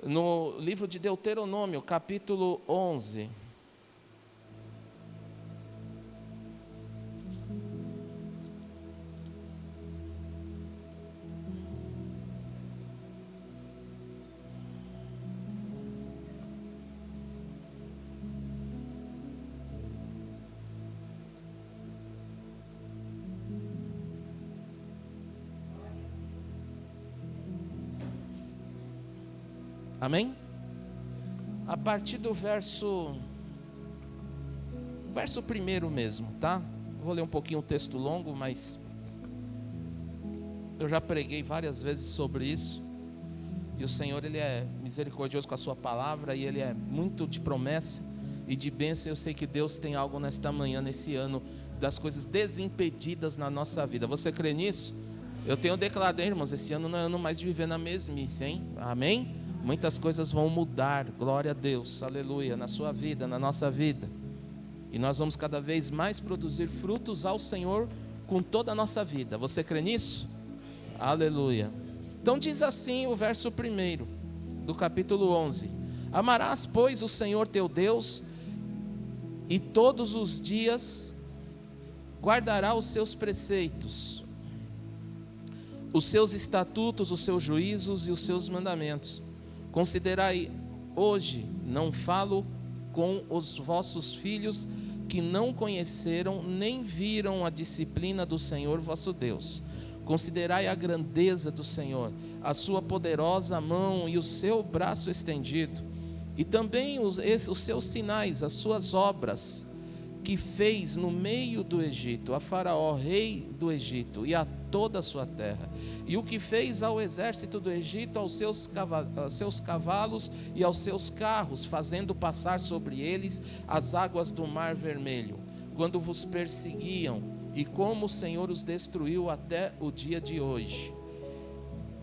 no livro de Deuteronômio, capítulo 11. Amém? A partir do verso 1 mesmo, tá? Vou ler um pouquinho o texto longo, mas eu já preguei várias vezes sobre isso. E o Senhor, Ele é misericordioso com a sua palavra, e Ele é muito de promessa e de bênção. Eu sei que Deus tem algo nesta manhã, nesse ano, das coisas desimpedidas na nossa vida. Você crê nisso? Eu tenho declarado, irmãos, esse ano não é ano mais de viver na mesmice, hein? Amém? Muitas coisas vão mudar, glória a Deus, aleluia, na sua vida, na nossa vida. E nós vamos cada vez mais produzir frutos ao Senhor com toda a nossa vida. Você crê nisso? Aleluia. Então diz assim o verso 1 do capítulo 11: Amarás, pois, o Senhor teu Deus, e todos os dias guardará os seus preceitos, os seus estatutos, os seus juízos e os seus mandamentos. Considerai hoje, não falo com os vossos filhos que não conheceram nem viram a disciplina do Senhor vosso Deus. Considerai a grandeza do Senhor, a sua poderosa mão e o seu braço estendido, e também os seus sinais, as suas obras, que fez no meio do Egito, a Faraó, rei do Egito, e a toda a sua terra, e o que fez ao exército do Egito, aos seus cavalos e aos seus carros, fazendo passar sobre eles as águas do Mar Vermelho, quando vos perseguiam, e como o Senhor os destruiu até o dia de hoje.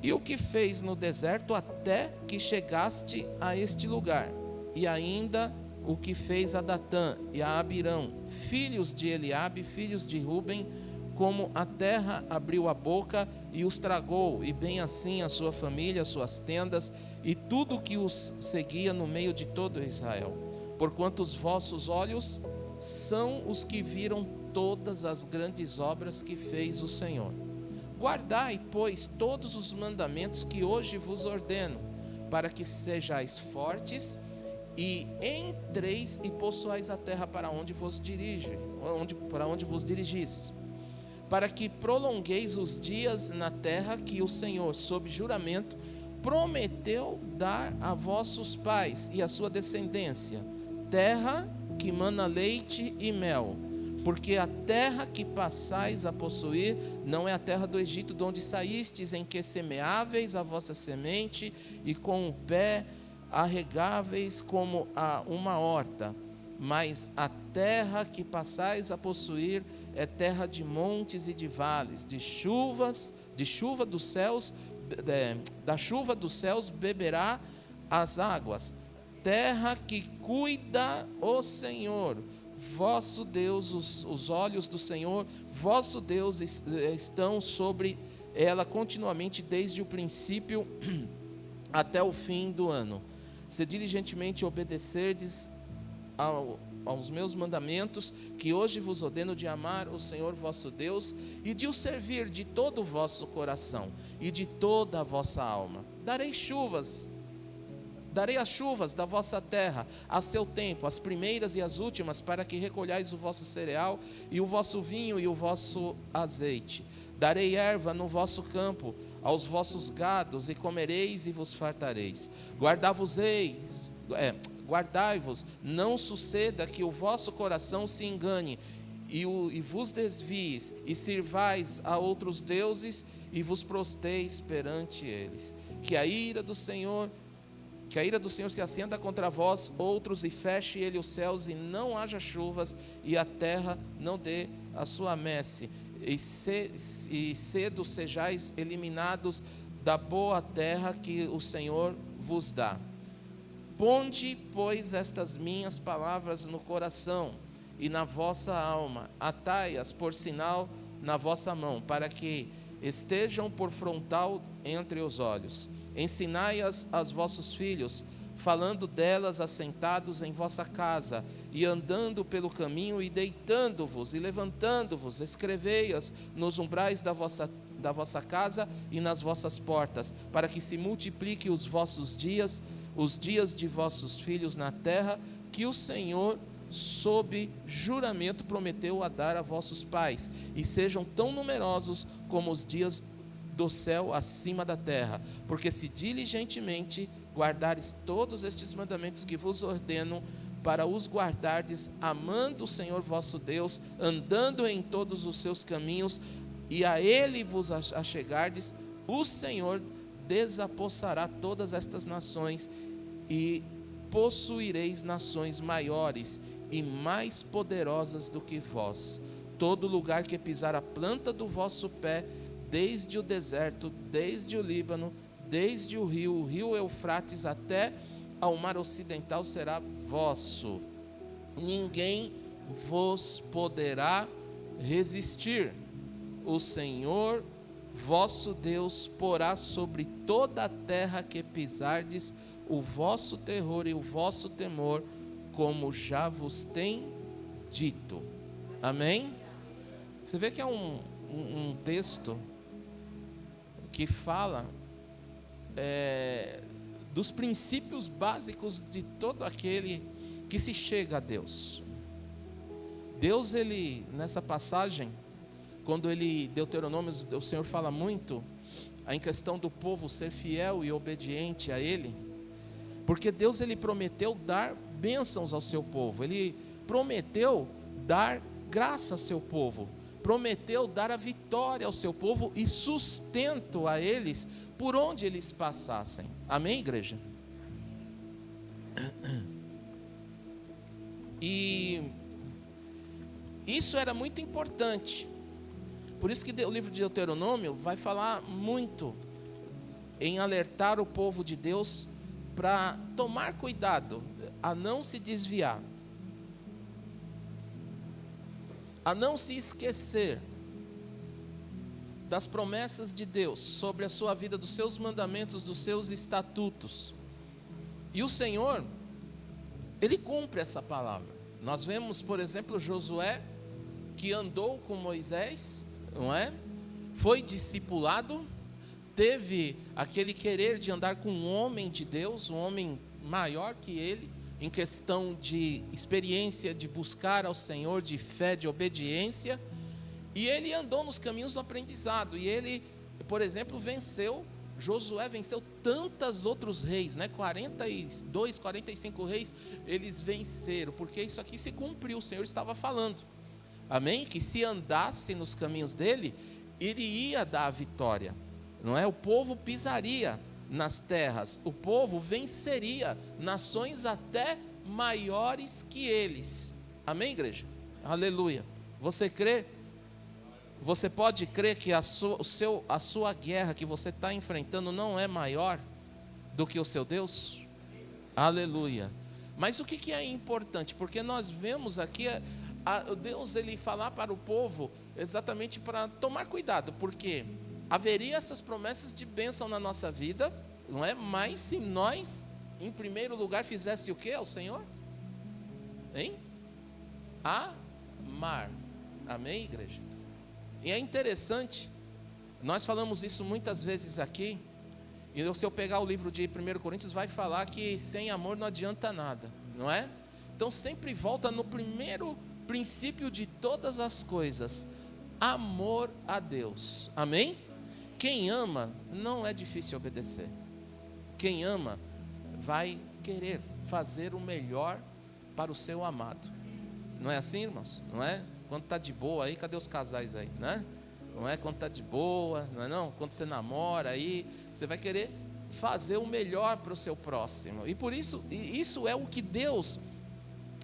E o que fez no deserto até que chegaste a este lugar, e ainda o que fez a Datã e a Abirão, filhos de Eliabe, filhos de Ruben, como a terra abriu a boca e os tragou, e bem assim a sua família, suas tendas, e tudo que os seguia no meio de todo Israel. Porquanto os vossos olhos são os que viram todas as grandes obras que fez o Senhor. Guardai, pois, todos os mandamentos que hoje vos ordeno, para que sejais fortes, e entreis e possuais a terra para onde vos dirigis, para que prolongueis os dias na terra que o Senhor, sob juramento, prometeu dar a vossos pais e a sua descendência, terra que mana leite e mel, porque a terra que passais a possuir não é a terra do Egito, de onde saístes, em que semeáveis a vossa semente, e com o pé arregáveis como a uma horta, mas a terra que passais a possuir é terra de montes e de vales, da chuva dos céus beberá as águas, terra que cuida o Senhor, vosso Deus, os olhos do Senhor, vosso Deus estão sobre ela continuamente, desde o princípio até o fim do ano. Se diligentemente obedecerdes aos meus mandamentos, que hoje vos ordeno, de amar o Senhor vosso Deus, e de o servir de todo o vosso coração, e de toda a vossa alma. Darei as chuvas da vossa terra a seu tempo, as primeiras e as últimas, para que recolhais o vosso cereal, e o vosso vinho e o vosso azeite. Darei erva no vosso campo, aos vossos gados, e comereis e vos fartareis. Guardai-vos, não suceda que o vosso coração se engane, e vos desvies, e sirvais a outros deuses, e vos prosteis perante eles. Que a ira do Senhor se acenda contra vós outros, e feche ele os céus, e não haja chuvas, e a terra não dê a sua messe, e cedo sejais eliminados da boa terra que o Senhor vos dá. Ponde, pois, estas minhas palavras no coração e na vossa alma, atai-as por sinal na vossa mão, para que estejam por frontal entre os olhos. Ensinai-as aos vossos filhos, falando delas assentados em vossa casa, e andando pelo caminho, e deitando-vos, e levantando-vos, escrevei-as nos umbrais da vossa casa e nas vossas portas, para que se multiplique os vossos dias, os dias de vossos filhos na terra, que o Senhor, sob juramento, prometeu a dar a vossos pais, e sejam tão numerosos como os dias do céu acima da terra, porque se diligentemente guardares todos estes mandamentos que vos ordeno, para os guardardes, amando o Senhor vosso Deus, andando em todos os seus caminhos, e a Ele vos achegardes, o Senhor desapossará todas estas nações, e possuireis nações maiores e mais poderosas do que vós. Todo lugar que pisar a planta do vosso pé, desde o deserto, desde o Líbano, desde o rio Eufrates, até ao mar ocidental, será vosso. Ninguém vos poderá resistir. O Senhor vosso Deus porá sobre toda a terra que pisardes o vosso terror e o vosso temor, como já vos tem dito. Amém? Você vê que é um texto que fala dos princípios básicos de todo aquele que se chega a Deus. Deus, ele, nessa passagem, quando ele, Deuteronômio, o Senhor fala muito em questão do povo ser fiel e obediente a Ele, porque Deus, ele prometeu dar bênçãos ao seu povo, ele prometeu dar graça ao seu povo, prometeu dar a vitória ao seu povo e sustento a eles por onde eles passassem. Amém, igreja? E isso era muito importante. Por isso que o livro de Deuteronômio vai falar muito em alertar o povo de Deus para tomar cuidado, a não se desviar, a não se esquecer das promessas de Deus sobre a sua vida, dos seus mandamentos, dos seus estatutos. E o Senhor, Ele cumpre essa palavra. Nós vemos, por exemplo, Josué, que andou com Moisés, não é? Foi discipulado, teve aquele querer de andar com um homem de Deus, um homem maior que ele, em questão de experiência, de buscar ao Senhor, de fé, de obediência, e ele andou nos caminhos do aprendizado, e ele, por exemplo, Josué venceu tantos outros reis, né? 42, 45 reis, eles venceram, porque isso aqui se cumpriu, o Senhor estava falando, amém? Que se andasse nos caminhos dele, ele ia dar a vitória, não é? O povo pisaria nas terras, o povo venceria nações até maiores que eles, amém, igreja? Aleluia. Você crê? Você pode crer que a sua guerra que você está enfrentando não é maior do que o seu Deus? Aleluia. Mas o que é importante? Porque nós vemos aqui Deus, ele falar para o povo exatamente para tomar cuidado, porque haveria essas promessas de bênção na nossa vida, não é? Mas se nós, em primeiro lugar, fizesse o que ao Senhor? Hein? Amar. Amém, igreja? E é interessante, nós falamos isso muitas vezes aqui, e se eu pegar o livro de 1 Coríntios, vai falar que sem amor não adianta nada, não é? Então sempre volta no primeiro princípio de todas as coisas, amor a Deus, amém? Quem ama, não é difícil obedecer, quem ama, vai querer fazer o melhor para o seu amado, não é assim, irmãos? Não é? Quando está de boa aí, cadê os casais aí, né? Não é quando está de boa, não é não? Quando você namora aí, você vai querer fazer o melhor para o seu próximo. E por isso, isso é o que Deus,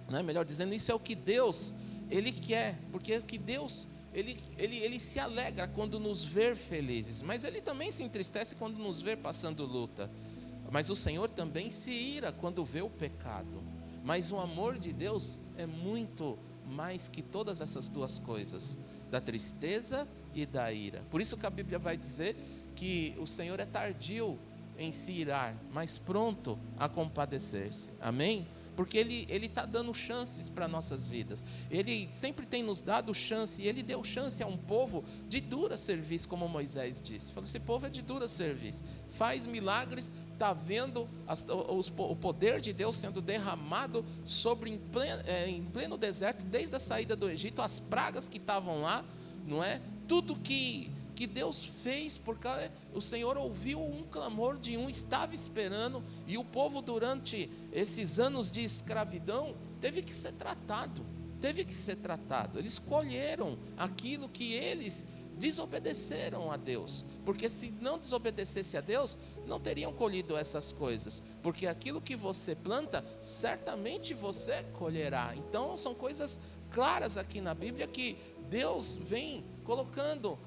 né? Melhor dizendo, isso é o que Deus, Ele quer. Porque o que Deus, Ele se alegra quando nos ver felizes. Mas Ele também se entristece quando nos vê passando luta. Mas o Senhor também se ira quando vê o pecado. Mas o amor de Deus é muito mais que todas essas duas coisas, da tristeza e da ira. Por isso que a Bíblia vai dizer que o Senhor é tardio em se irar, mas pronto a compadecer-se. Amém? Porque Ele está dando chances para nossas vidas. Ele sempre tem nos dado chance, e Ele deu chance a um povo de dura serviço, como Moisés disse. Falou, esse povo é de dura serviço, faz milagres, está vendo o poder de Deus sendo derramado sobre em pleno deserto, desde a saída do Egito, as pragas que estavam lá, não é? Tudo que Deus fez, porque o Senhor ouviu um clamor de um, estava esperando, e o povo durante esses anos de escravidão teve que ser tratado, eles colheram aquilo que eles desobedeceram a Deus, porque se não desobedecesse a Deus, não teriam colhido essas coisas, porque aquilo que você planta, certamente você colherá. Então são coisas claras aqui na Bíblia que Deus vem colocando,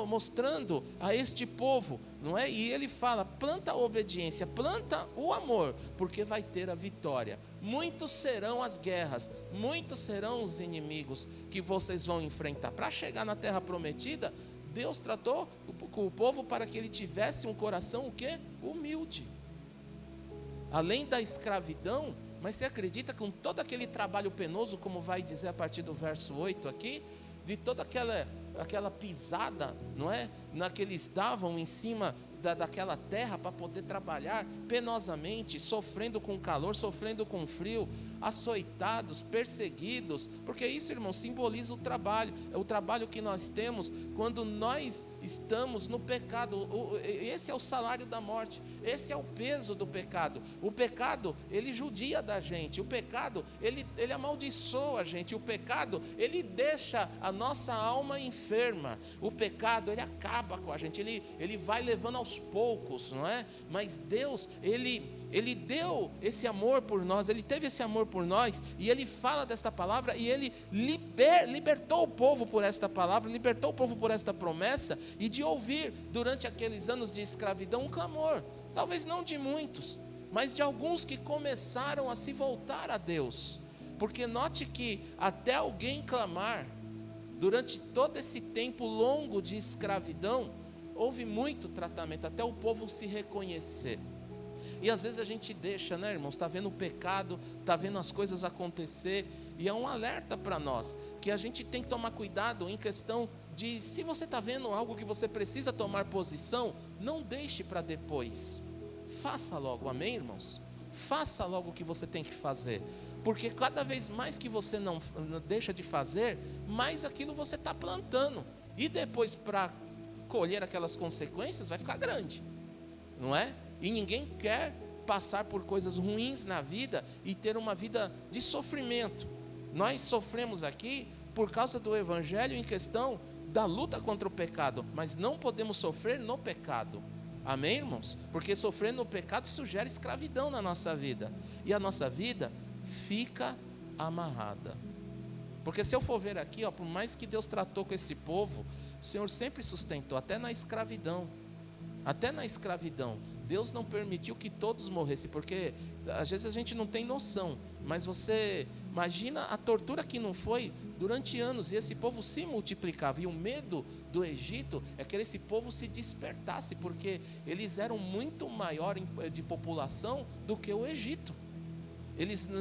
mostrando a este povo, não é? E Ele fala, planta a obediência, planta o amor, porque vai ter a vitória. Muitos serão as guerras, muitos serão os inimigos que vocês vão enfrentar. Para chegar na terra prometida, Deus tratou com o povo para que ele tivesse um coração, o quê? Humilde. Além da escravidão, mas você acredita que com todo aquele trabalho penoso, como vai dizer a partir do verso 8 aqui, de toda aquela pisada, não é? Que eles davam em cima daquela terra para poder trabalhar penosamente, sofrendo com calor, sofrendo com frio, açoitados, perseguidos, porque isso, irmão, simboliza o trabalho que nós temos quando nós estamos no pecado. Esse é o salário da morte, esse é o peso do pecado. O pecado, ele judia da gente, o pecado, ele amaldiçoa a gente, o pecado, ele deixa a nossa alma enferma, o pecado, ele acaba com a gente, ele vai levando aos poucos, não é? Mas Deus, Ele deu esse amor por nós, Ele teve esse amor por nós, e Ele fala desta palavra, e Ele libertou o povo por esta palavra, libertou o povo por esta promessa, e de ouvir durante aqueles anos de escravidão um clamor, talvez não de muitos, mas de alguns que começaram a se voltar a Deus, porque note que até alguém clamar, durante todo esse tempo longo de escravidão, houve muito tratamento, até o povo se reconhecer. E às vezes a gente deixa, né, irmãos, está vendo o pecado, está vendo as coisas acontecer, e é um alerta para nós, que a gente tem que tomar cuidado em questão de, se você está vendo algo que você precisa tomar posição, não deixe para depois, faça logo, amém, irmãos? Faça logo o que você tem que fazer, porque cada vez mais que você não deixa de fazer, mais aquilo você está plantando, e depois para colher aquelas consequências vai ficar grande, não é? E ninguém quer passar por coisas ruins na vida e ter uma vida de sofrimento. Nós sofremos aqui por causa do Evangelho em questão da luta contra o pecado, mas não podemos sofrer no pecado. Amém, irmãos? Porque sofrer no pecado sugere escravidão na nossa vida, e a nossa vida fica amarrada. Porque se eu for ver aqui, por mais que Deus tratou com esse povo, o Senhor sempre sustentou, até na escravidão. Até na escravidão, Deus não permitiu que todos morressem, porque às vezes a gente não tem noção, mas você imagina a tortura que não foi durante anos, e esse povo se multiplicava, e o medo do Egito é que esse povo se despertasse, porque eles eram muito maior de população do que o Egito.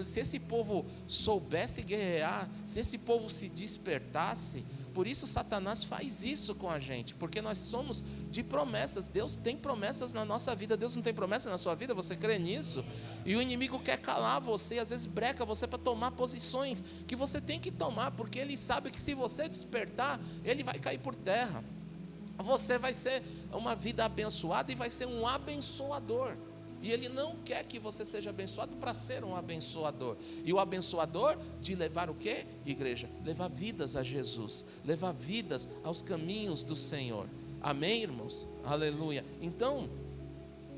Se esse povo soubesse guerrear, se esse povo se despertasse, por isso Satanás faz isso com a gente, porque nós somos de promessas. Deus tem promessas na nossa vida. Deus não tem promessa na sua vida, você crê nisso? E o inimigo quer calar você, às vezes breca você para tomar posições que você tem que tomar, porque ele sabe que se você despertar, ele vai cair por terra. Você vai ser uma vida abençoada e vai ser um abençoador. E Ele não quer que você seja abençoado para ser um abençoador. E o abençoador de levar o quê, igreja? Levar vidas a Jesus, levar vidas aos caminhos do Senhor. Amém, irmãos? Aleluia. Então,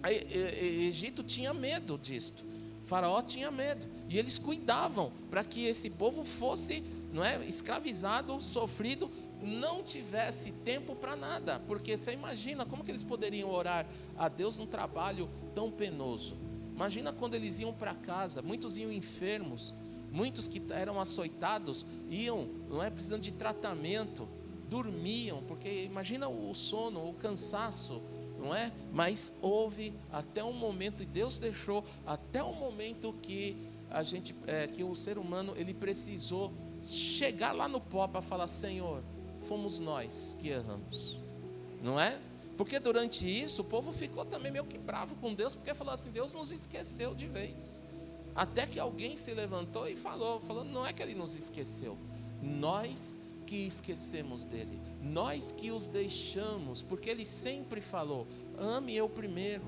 Egito tinha medo disto. Faraó tinha medo. E eles cuidavam para que esse povo fosse, não é, escravizado, sofrido, não tivesse tempo para nada, porque você imagina como que eles poderiam orar a Deus num trabalho tão penoso. Imagina quando eles iam para casa, muitos iam enfermos, muitos que eram açoitados iam, não é, precisando de tratamento, dormiam, porque imagina o sono, o cansaço, não é? Mas houve até um momento, e Deus deixou até um momento que que o ser humano ele precisou chegar lá no pó para falar: Senhor, fomos nós que erramos, não é? Porque durante isso o povo ficou também meio que bravo com Deus, porque falou assim: Deus nos esqueceu de vez. Até que alguém se levantou e falou: não é que ele nos esqueceu, nós que esquecemos dele, nós que os deixamos, porque ele sempre falou: ame eu primeiro,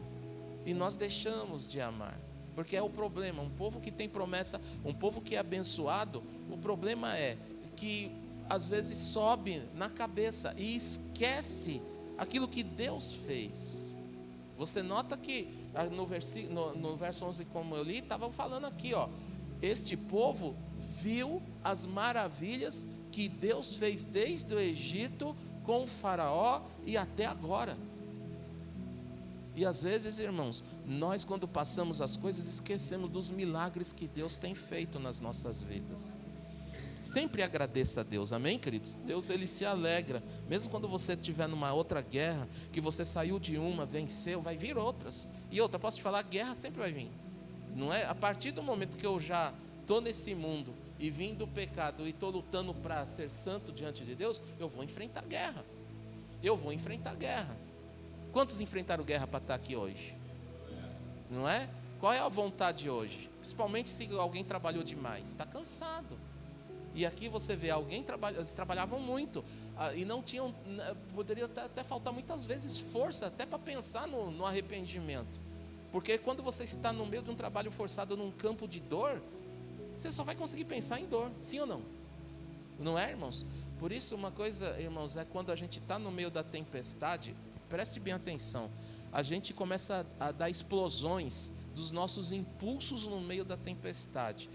e nós deixamos de amar. Porque é o problema, um povo que tem promessa, um povo que é abençoado, o problema é que às vezes sobe na cabeça e esquece aquilo que Deus fez. Você nota que no verso 11, como eu li, estava falando aqui, ó, este povo viu as maravilhas que Deus fez desde o Egito com o faraó e até agora. E às vezes, irmãos, nós quando passamos as coisas esquecemos dos milagres que Deus tem feito nas nossas vidas. Sempre agradeça a Deus, amém, queridos? Deus, ele se alegra, mesmo quando você estiver numa outra guerra, que você saiu de uma, venceu, vai vir outras. E outra, posso te falar, guerra sempre vai vir, não é? A partir do momento que eu já estou nesse mundo e vim do pecado e estou lutando para ser santo diante de Deus, eu vou enfrentar guerra. Eu vou enfrentar guerra. Quantos enfrentaram guerra para estar aqui hoje? Não é? Qual é a vontade hoje? Principalmente se alguém trabalhou demais, está cansado. E aqui você vê, eles trabalhavam muito, e não tinham, poderia até faltar muitas vezes força, até para pensar no arrependimento. Porque quando você está no meio de um trabalho forçado num campo de dor, você só vai conseguir pensar em dor, sim ou não? Não é, irmãos? Por isso, uma coisa, irmãos, é quando a gente está no meio da tempestade, preste bem atenção, a gente começa a dar explosões dos nossos impulsos no meio da tempestade.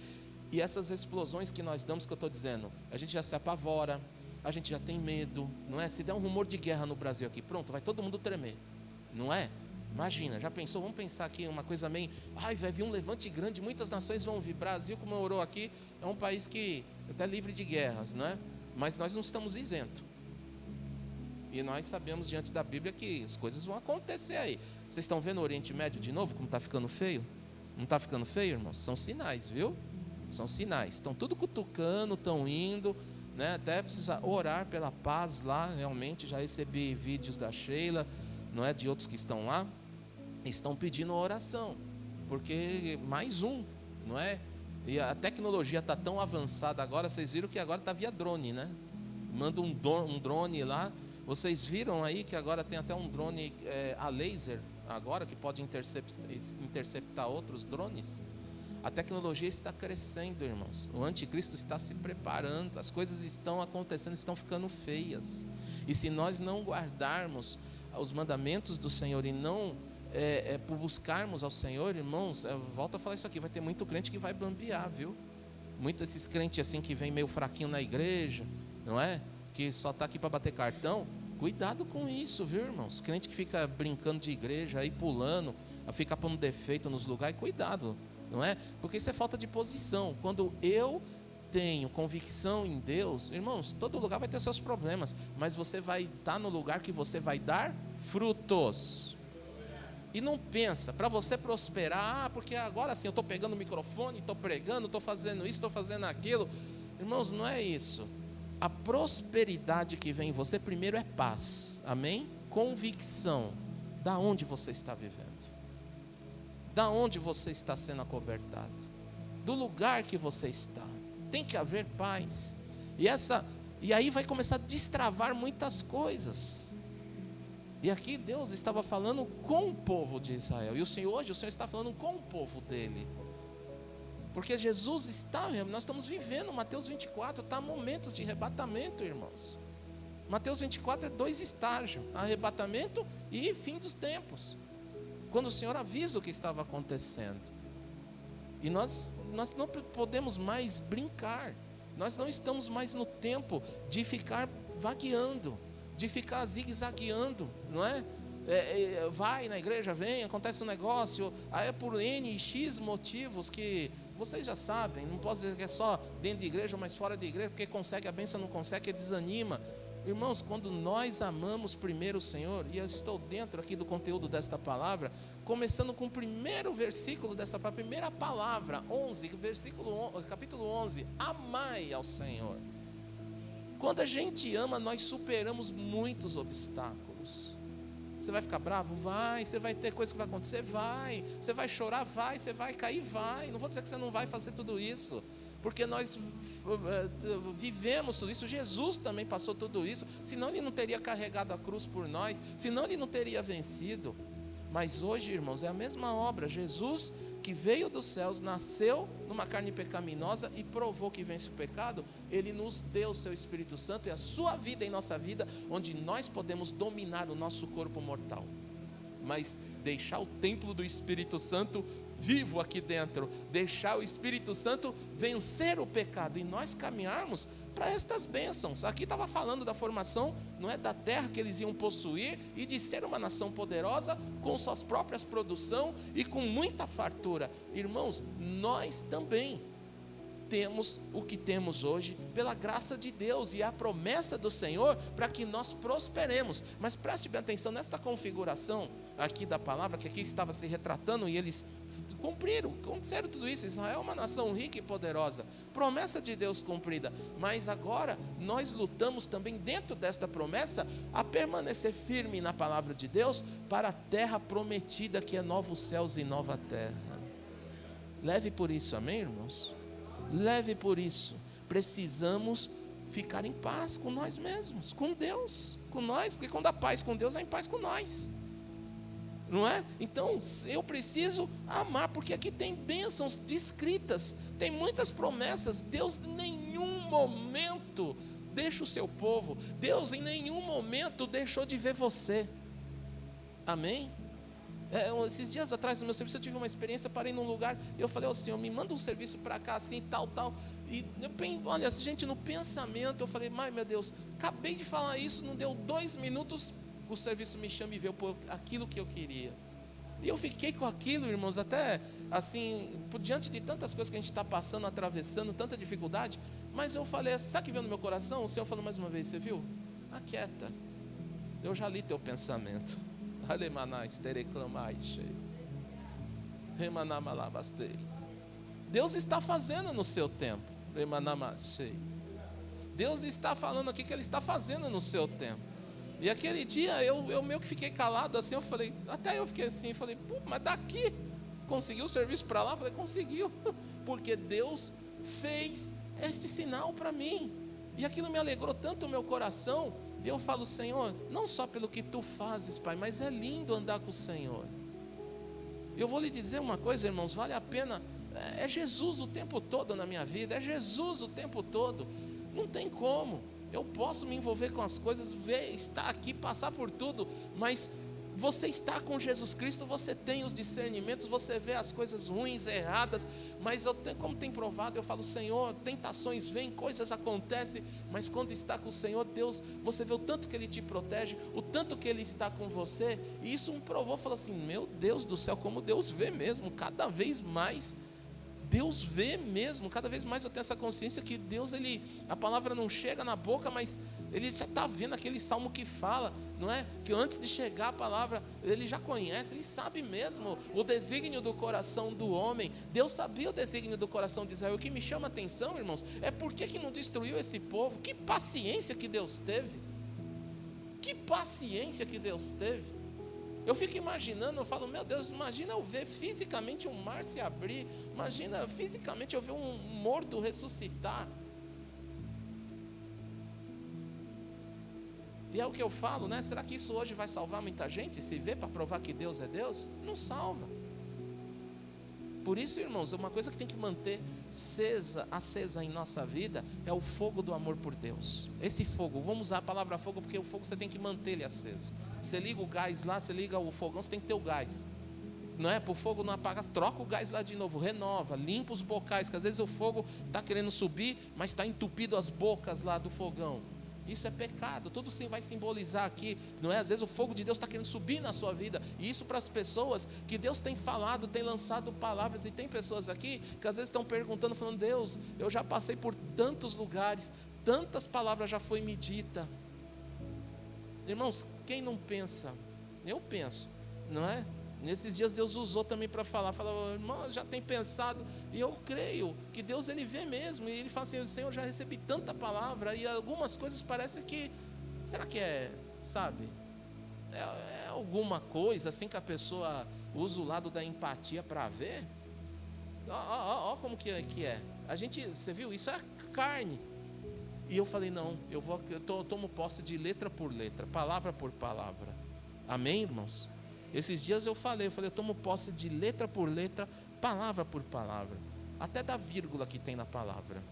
E essas explosões que nós damos, que eu estou dizendo, a gente já se apavora, a gente já tem medo, não é? Se der um rumor de guerra no Brasil aqui, pronto, vai todo mundo tremer, não é? Imagina, já pensou? Vamos pensar aqui uma coisa meio, vai vir um levante grande, muitas nações vão vir. Brasil, como orou aqui, é um país que até livre de guerras, não é? Mas nós não estamos isentos. E nós sabemos diante da Bíblia que as coisas vão acontecer aí. Vocês estão vendo o Oriente Médio de novo, como está ficando feio? Não está ficando feio, irmãos? São sinais, viu? São sinais. Estão tudo cutucando, estão indo, né? Até precisa orar pela paz lá, realmente. Já recebi vídeos da Sheila, não é? De outros que estão lá. Estão pedindo oração, porque mais um, não é? E a tecnologia está tão avançada agora, vocês viram que agora está via drone, né? Manda um drone lá. Vocês viram aí que agora tem até um drone a laser, agora, que pode interceptar outros drones? A tecnologia está crescendo, irmãos. O anticristo está se preparando, as coisas estão acontecendo, estão ficando feias. E se nós não guardarmos os mandamentos do Senhor e não por buscarmos ao Senhor, irmãos, volto a falar isso aqui, vai ter muito crente que vai bambear, viu? Muitos desses crentes assim que vem meio fraquinho na igreja, não é? Que só está aqui para bater cartão, cuidado com isso, viu, irmãos? Crente que fica brincando de igreja, aí pulando, fica pondo defeito nos lugares, cuidado, não é? Porque isso é falta de posição. Quando eu tenho convicção em Deus, irmãos, todo lugar vai ter seus problemas, mas você vai estar no lugar que você vai dar frutos. E não pensa, para você prosperar, porque agora sim eu estou pegando o microfone, estou pregando, estou fazendo isso, estou fazendo aquilo. Irmãos, não é isso. A prosperidade que vem em você, primeiro é paz, amém? Convicção, da onde você está vivendo, da onde você está sendo acobertado, do lugar que você está, tem que haver paz, e aí vai começar a destravar muitas coisas. E aqui Deus estava falando com o povo de Israel, e hoje o Senhor está falando com o povo dele. Porque Jesus está, nós estamos vivendo, Mateus 24, está momentos de arrebatamento, irmãos. Mateus 24 é 2 estágios, arrebatamento e fim dos tempos. Quando o Senhor avisa o que estava acontecendo. E nós não podemos mais brincar, nós não estamos mais no tempo de ficar vagueando, de ficar zigue-zagueando, não é? Vai na igreja, vem, acontece um negócio, aí é por N e X motivos que vocês já sabem, não posso dizer que é só dentro de igreja, mas fora de igreja, porque consegue a bênção, não consegue, desanima. Irmãos, quando nós amamos primeiro o Senhor, e eu estou dentro aqui do conteúdo desta palavra, começando com o primeiro versículo dessa primeira palavra, 11, capítulo 11, amai ao Senhor. Quando a gente ama, nós superamos muitos obstáculos. Você vai ficar bravo? Vai. Você vai ter coisa que vai acontecer? Vai. Você vai chorar? Vai. Você vai cair? Vai. Não vou dizer que você não vai fazer tudo isso, porque nós vivemos tudo isso. Jesus também passou tudo isso, senão ele não teria carregado a cruz por nós, senão ele não teria vencido. Mas hoje, irmãos, é a mesma obra. Jesus, que veio dos céus, nasceu numa carne pecaminosa e provou que vence o pecado. Ele nos deu o seu Espírito Santo e a sua vida em nossa vida, onde nós podemos dominar o nosso corpo mortal, mas deixar o templo do Espírito Santo vivo aqui dentro, deixar o Espírito Santo vencer o pecado e nós caminharmos para estas bênçãos. Aqui estava falando da formação, não é, da terra que eles iam possuir e de ser uma nação poderosa com suas próprias produções e com muita fartura. Irmãos, nós também temos o que temos hoje pela graça de Deus e a promessa do Senhor para que nós prosperemos. Mas preste bem atenção nesta configuração aqui da palavra, que aqui estava se retratando, e eles aconteceram tudo isso. Israel é uma nação rica e poderosa, promessa de Deus cumprida, mas agora nós lutamos também dentro desta promessa a permanecer firme na palavra de Deus para a terra prometida, que é novos céus e nova terra. Leve por isso, amém, irmãos? Leve por isso. Precisamos ficar em paz com nós mesmos, com Deus, com nós, porque quando há paz com Deus, há em paz com nós, não é? Então eu preciso amar, porque aqui tem bênçãos descritas, tem muitas promessas. Deus em nenhum momento deixa o seu povo, Deus em nenhum momento deixou de ver você, amém? Esses dias atrás no meu serviço eu tive uma experiência, parei num lugar e eu falei ao Senhor, me manda um serviço para cá assim, tal, e olha, gente, no pensamento eu falei, meu Deus, acabei de falar isso, não deu 2 minutos, o serviço me chama e veio por aquilo que eu queria, e eu fiquei com aquilo, irmãos, até assim, por diante de tantas coisas que a gente está passando, atravessando, tanta dificuldade, mas eu falei, sabe o que veio no meu coração? O Senhor falou mais uma vez, você viu? Aquieta, eu já li teu pensamento. Deus está fazendo no seu tempo. Deus está falando aqui que Ele está fazendo no seu tempo. E aquele dia eu meio que fiquei calado assim, eu falei, até eu fiquei assim, falei, mas daqui conseguiu o serviço para lá? Eu falei, conseguiu, porque Deus fez este sinal para mim, e aquilo me alegrou tanto o meu coração. E eu falo, Senhor, não só pelo que Tu fazes, Pai, mas é lindo andar com o Senhor. Eu vou lhe dizer uma coisa, irmãos, vale a pena, é Jesus o tempo todo na minha vida, é Jesus o tempo todo, não tem como. Eu posso me envolver com as coisas, ver, estar aqui, passar por tudo, mas você está com Jesus Cristo, você tem os discernimentos, você vê as coisas ruins, erradas, mas como tem provado, eu falo, Senhor, tentações vêm, coisas acontecem, mas quando está com o Senhor, Deus, você vê o tanto que Ele te protege, o tanto que Ele está com você, e isso me provou, falou assim, meu Deus do céu, como Deus vê mesmo, cada vez mais, Deus vê mesmo, cada vez mais eu tenho essa consciência que Deus, a palavra não chega na boca, mas Ele já está vendo aquele salmo que fala, não é? Que antes de chegar a palavra, Ele já conhece, Ele sabe mesmo o desígnio do coração do homem. Deus sabia o desígnio do coração de Israel. O que me chama a atenção, irmãos, é por que não destruiu esse povo? Que paciência que Deus teve, que paciência que Deus teve. Eu fico imaginando, eu falo, meu Deus, imagina eu ver fisicamente um mar se abrir, imagina fisicamente eu ver um morto ressuscitar. E é o que eu falo, né? Será que isso hoje vai salvar muita gente? Se vê para provar que Deus é Deus? Não salva. Por isso, irmãos, uma coisa que tem que manter acesa em nossa vida é o fogo do amor por Deus. Esse fogo, vamos usar a palavra fogo, porque o fogo você tem que manter ele aceso. Você liga o gás lá, você liga o fogão, você tem que ter o gás, não é? Para o fogo não apagar, troca o gás lá de novo, renova, limpa os bocais, que às vezes o fogo está querendo subir, mas está entupido as bocas lá do fogão. Isso é pecado, tudo sim vai simbolizar aqui, não é? Às vezes o fogo de Deus está querendo subir na sua vida, e isso para as pessoas que Deus tem falado, tem lançado palavras, e tem pessoas aqui que às vezes estão perguntando, falando, Deus, eu já passei por tantos lugares, tantas palavras já foi me dita, Irmãos, quem não pensa? Eu penso, não é? Nesses dias Deus usou também para falar, irmão, já tem pensado, e eu creio que Deus ele vê mesmo, e ele fala assim, Senhor, já recebi tanta palavra, e algumas coisas parece que, será que sabe, é alguma coisa assim que a pessoa usa o lado da empatia para ver? Ó como que é, você viu, isso é carne, e eu falei, não, eu tomo posse de letra por letra, palavra por palavra, amém, irmãos? Esses dias eu tomo posse de letra por letra, palavra por palavra, até da vírgula que tem na palavra,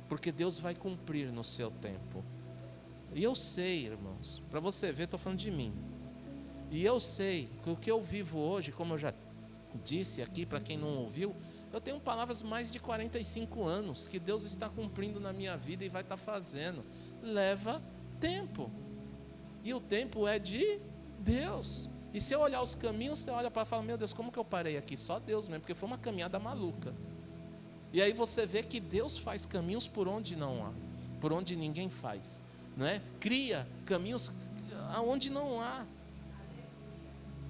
porque Deus vai cumprir no seu tempo. E eu sei, irmãos, para você ver, estou falando de mim, e eu sei que o que eu vivo hoje, como eu já disse aqui, para quem não ouviu, eu tenho palavras mais de 45 anos, que Deus está cumprindo na minha vida e vai estar fazendo, leva tempo, e o tempo é de Deus. E se eu olhar os caminhos, você olha para falar, meu Deus, como que eu parei aqui? Só Deus mesmo, porque foi uma caminhada maluca. E aí você vê que Deus faz caminhos por onde não há, por onde ninguém faz, não é? Cria caminhos aonde não há.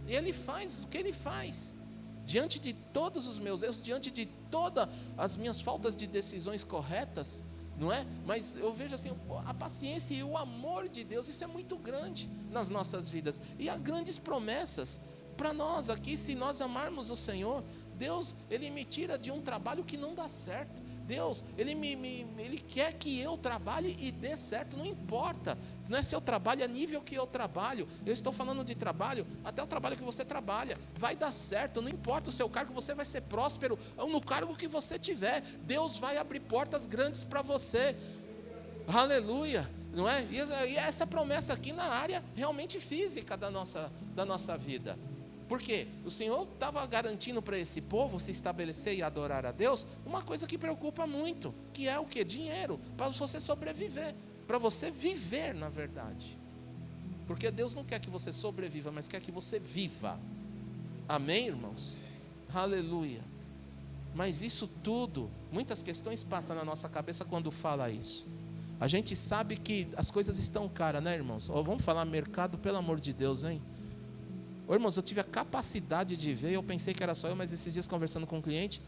E Ele faz o que Ele faz. Diante de todos os meus erros, diante de todas as minhas faltas de decisões corretas, não é? Mas eu vejo assim, a paciência e o amor de Deus, isso é muito grande nas nossas vidas, e há grandes promessas para nós aqui, se nós amarmos o Senhor. Deus, Ele me tira de um trabalho que não dá certo, Deus, Ele quer que eu trabalhe e dê certo, não importa, não é se eu trabalho, é nível que eu trabalho, eu estou falando de trabalho, até o trabalho que você trabalha, vai dar certo, não importa o seu cargo, você vai ser próspero, no cargo que você tiver, Deus vai abrir portas grandes para você, aleluia, não é? E essa promessa aqui na área realmente física da nossa vida. Por quê? O Senhor estava garantindo para esse povo se estabelecer e adorar a Deus uma coisa que preocupa muito, que é o quê? Dinheiro, para você sobreviver, para você viver na verdade. Porque Deus não quer que você sobreviva, mas quer que você viva. Amém, irmãos? Aleluia. Mas isso tudo, muitas questões passam na nossa cabeça quando fala isso. A gente sabe que as coisas estão caras, né, irmãos? Vamos falar mercado, pelo amor de Deus, hein? Irmãos, eu tive a capacidade de ver, eu pensei que era só eu, mas esses dias conversando com um cliente,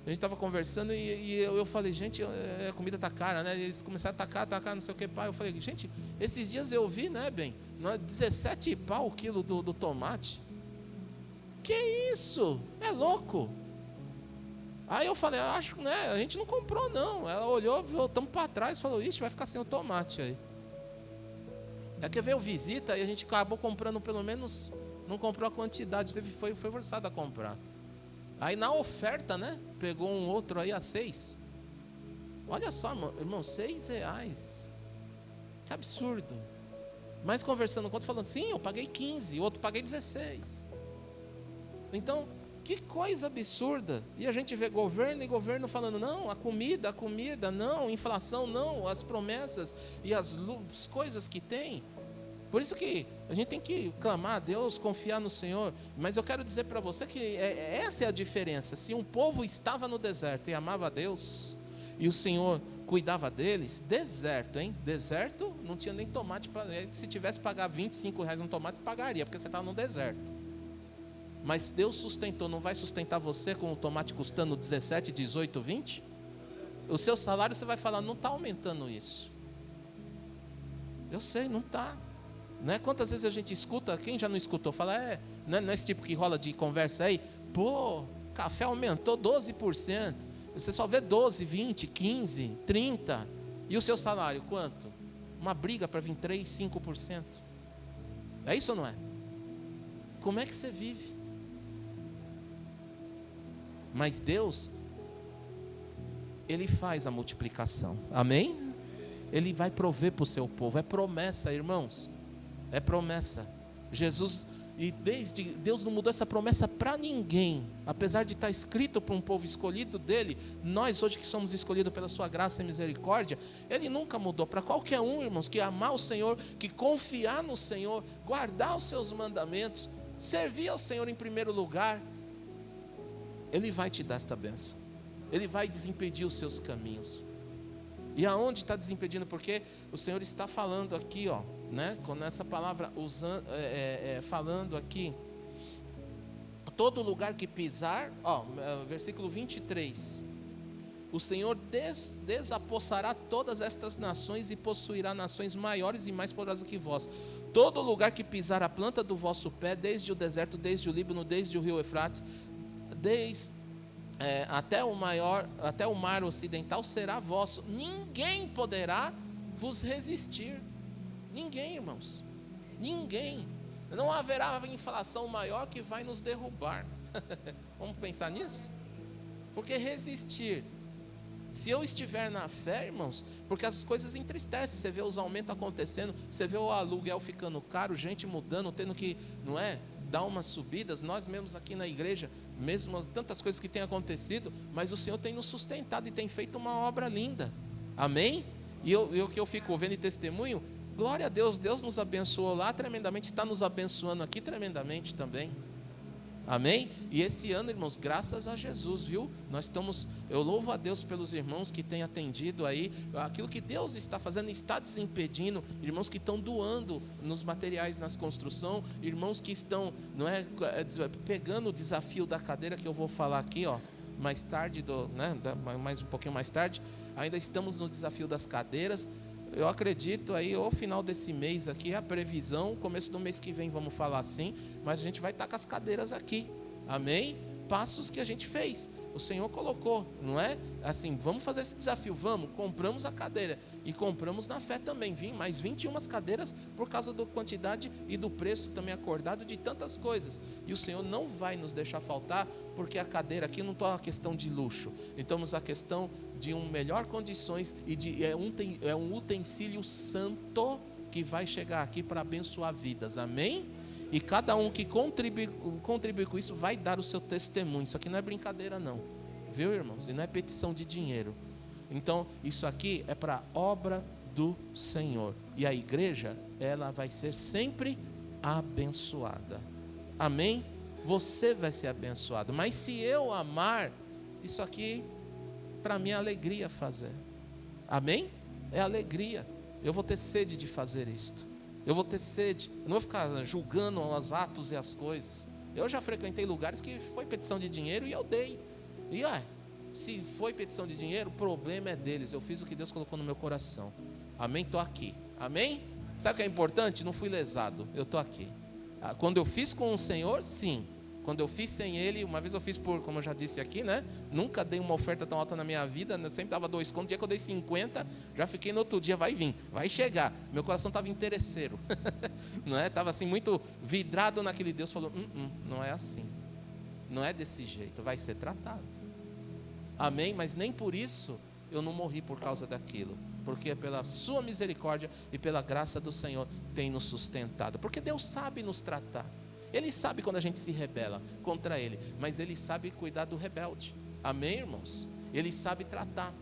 a gente estava conversando e eu falei, gente, a comida está cara, né? Eles começaram a tacar, não sei o que, pai. Eu falei, gente, esses dias eu vi, né, bem, 17 pau o quilo do tomate. Que isso? É louco. Aí eu falei, acho que, né, a gente não comprou não. Ela olhou, voltamos para trás e falou, ixi, vai ficar sem o tomate aí. É que veio visita e a gente acabou comprando pelo menos... Não comprou a quantidade, foi forçado a comprar. Aí na oferta, né? Pegou um outro aí a 6. Olha só, irmão, R$6. Que absurdo. Mas conversando com o outro, falando, sim, eu paguei 15, o outro paguei 16. Então, que coisa absurda. E a gente vê governo e governo falando, não, a comida, não, inflação, não, as promessas e as coisas que tem. Por isso que a gente tem que clamar a Deus, confiar no Senhor. Mas eu quero dizer para você que essa é a diferença. Se um povo estava no deserto e amava a Deus, e o Senhor cuidava deles, deserto, hein? Deserto não tinha nem tomate. Se tivesse que pagar R$25 no tomate, pagaria, porque você estava no deserto. Mas Deus sustentou, não vai sustentar você com o tomate custando 17, 18, 20? O seu salário, você vai falar, não está aumentando isso. Eu sei, não está. Não é? Quantas vezes a gente escuta, quem já não escutou, fala, não é esse tipo que rola de conversa aí, pô, café aumentou 12%, você só vê 12, 20, 15, 30, e o seu salário, quanto? Uma briga para vir 3, 5%. É isso ou não é? Como é que você vive? Mas Deus, Ele faz a multiplicação, amém? Ele vai prover para o seu povo, é promessa, irmãos. É promessa. Jesus, e desde Deus não mudou essa promessa para ninguém, apesar de estar escrito para um povo escolhido dele. Nós hoje que somos escolhidos pela sua graça e misericórdia, Ele nunca mudou para qualquer um, irmãos, que amar o Senhor, que confiar no Senhor, guardar os seus mandamentos, servir ao Senhor em primeiro lugar. Ele vai te dar esta bênção. Ele vai desimpedir os seus caminhos. E aonde está desimpedindo? Porque o Senhor está falando aqui, ó, né? Quando essa palavra falando aqui, todo lugar que pisar, versículo 23, o Senhor desapossará todas estas nações e possuirá nações maiores e mais poderosas que vós. Todo lugar que pisar a planta do vosso pé, desde o deserto, desde o Líbano, desde o rio Eufrates, até o mar ocidental será vosso. Ninguém poderá vos resistir. Ninguém, irmãos. Ninguém. Não haverá inflação maior que vai nos derrubar. Vamos pensar nisso? Porque resistir, se eu estiver na fé, irmãos, porque as coisas entristecem, você vê os aumentos acontecendo, você vê o aluguel ficando caro, gente mudando, tendo que, não é, dar umas subidas, nós mesmos aqui na igreja, mesmo tantas coisas que têm acontecido, mas o Senhor tem nos sustentado e tem feito uma obra linda, amém? E o que eu fico vendo e testemunho, glória a Deus, Deus nos abençoou lá tremendamente, está nos abençoando aqui tremendamente também. Amém? E esse ano, irmãos, graças a Jesus, viu? Eu louvo a Deus pelos irmãos que têm atendido aí, aquilo que Deus está fazendo, está desimpedindo, irmãos que estão doando nos materiais nas construção, irmãos que estão, pegando o desafio da cadeira que eu vou falar aqui, mais tarde, mais um pouquinho mais tarde, ainda estamos no desafio das cadeiras. Eu acredito aí, o final desse mês aqui, a previsão, começo do mês que vem, vamos falar assim, mas a gente vai estar com as cadeiras aqui, amém? Passos que a gente fez, o Senhor colocou, não é? Assim, vamos fazer esse desafio, compramos a cadeira, e compramos na fé também, mais 21 cadeiras, por causa da quantidade e do preço também acordado de tantas coisas, e o Senhor não vai nos deixar faltar, porque a cadeira aqui não está uma questão de luxo, então a questão de melhor condições e é um utensílio santo que vai chegar aqui para abençoar vidas, amém? E cada um que contribui com isso vai dar o seu testemunho. Isso aqui não é brincadeira não, viu, irmãos? E não é petição de dinheiro. Então isso aqui é para a obra do Senhor, e a igreja, ela vai ser sempre abençoada, amém? Você vai ser abençoado, mas se eu amar, isso aqui para mim é alegria fazer, amém? É alegria, eu vou ter sede de fazer isto, eu vou ter sede, eu não vou ficar julgando os atos e as coisas. Eu já frequentei lugares que foi petição de dinheiro e eu dei, e se foi petição de dinheiro, o problema é deles, eu fiz o que Deus colocou no meu coração, amém? Estou aqui, amém? Sabe o que é importante? Não fui lesado, eu estou aqui. Quando eu fiz com o Senhor, sim. Quando eu fiz sem Ele, uma vez eu fiz como eu já disse aqui, né? Nunca dei uma oferta tão alta na minha vida, eu sempre dava 2 contos. No dia que eu dei 50, já fiquei no outro dia, vai vir, vai chegar. Meu coração estava interesseiro, não é? Estava assim, muito vidrado naquele. Deus falou, não é assim, não é desse jeito, vai ser tratado, amém? Mas nem por isso eu não morri por causa daquilo, porque pela sua misericórdia e pela graça do Senhor tem nos sustentado, porque Deus sabe nos tratar, Ele sabe quando a gente se rebela contra Ele, mas Ele sabe cuidar do rebelde, amém, irmãos? Ele sabe tratar,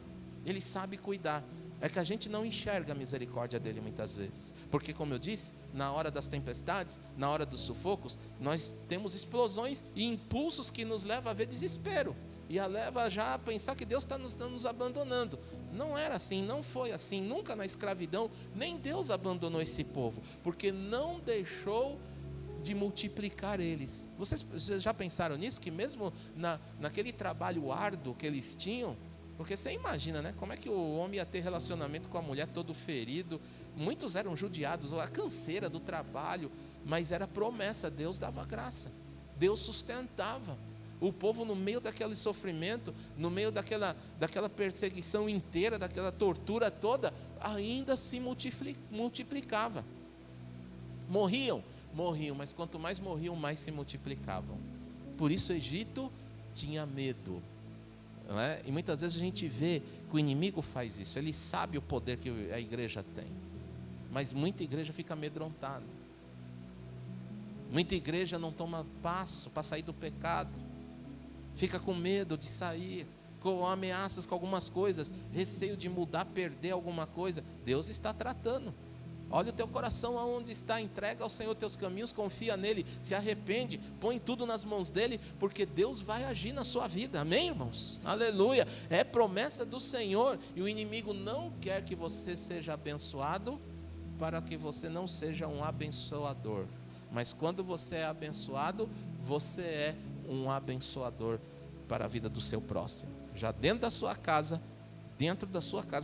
Ele sabe cuidar, é que a gente não enxerga a misericórdia dEle muitas vezes, porque como eu disse, na hora das tempestades, na hora dos sufocos, nós temos explosões e impulsos que nos levam a ver desespero, e a leva já a pensar que Deus está nos abandonando. Não era assim, não foi assim, nunca na escravidão, nem Deus abandonou esse povo, porque não deixou de multiplicar eles. Vocês já pensaram nisso? Que mesmo naquele trabalho árduo que eles tinham, porque você imagina, né? Como é que o homem ia ter relacionamento com a mulher todo ferido, muitos eram judiados, a canseira do trabalho, mas era promessa, Deus dava graça, Deus sustentava. O povo no meio daquele sofrimento, no meio daquela perseguição inteira, daquela tortura toda, ainda se multiplicava. Morriam, mas quanto mais morriam, mais se multiplicavam. Por isso o Egito tinha medo, não é? E muitas vezes a gente vê que o inimigo faz isso, ele sabe o poder que a igreja tem, mas muita igreja fica amedrontada, muita igreja não toma passo para sair do pecado, fica com medo de sair, com ameaças com algumas coisas, receio de mudar, perder alguma coisa. Deus está tratando. Olha o teu coração aonde está, entrega ao Senhor teus caminhos, confia nele, se arrepende, põe tudo nas mãos dele, porque Deus vai agir na sua vida, amém, irmãos? Aleluia, é promessa do Senhor, e o inimigo não quer que você seja abençoado para que você não seja um abençoador. Mas quando você é abençoado, você é um abençoador para a vida do seu próximo. Já dentro da sua casa,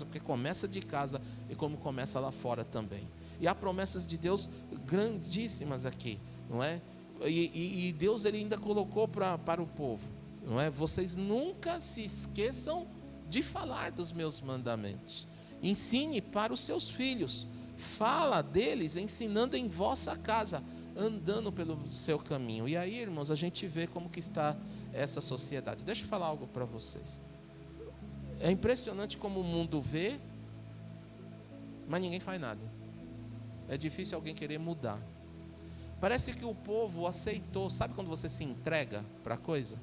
porque começa de casa e como começa lá fora também. E há promessas de Deus grandíssimas aqui, não é? E Deus ele ainda colocou para o povo, não é? Vocês nunca se esqueçam de falar dos meus mandamentos. Ensine para os seus filhos. Fala deles ensinando em vossa casa, andando pelo seu caminho. E aí, irmãos, a gente vê como que está essa sociedade. Deixa eu falar algo para vocês. É impressionante como o mundo vê, mas ninguém faz nada. É difícil alguém querer mudar. Parece que o povo aceitou. Sabe quando você se entrega para a coisa?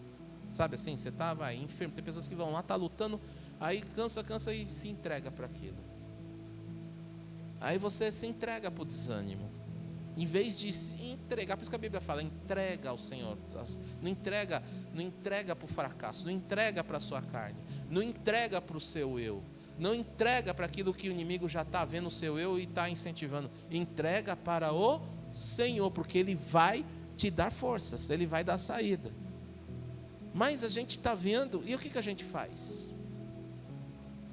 Sabe assim, você está enfermo. Tem pessoas que vão lá, está lutando, aí cansa e se entrega para aquilo. Aí você se entrega para o desânimo. Em vez de se entregar, por isso que a Bíblia fala, entrega ao Senhor. Não entrega para o fracasso, não entrega para a sua carne, não entrega para o seu eu, não entrega para aquilo que o inimigo já está vendo o seu eu e está incentivando. Entrega para o Senhor, porque Ele vai te dar forças, Ele vai dar saída. Mas a gente está vendo, e o que a gente faz?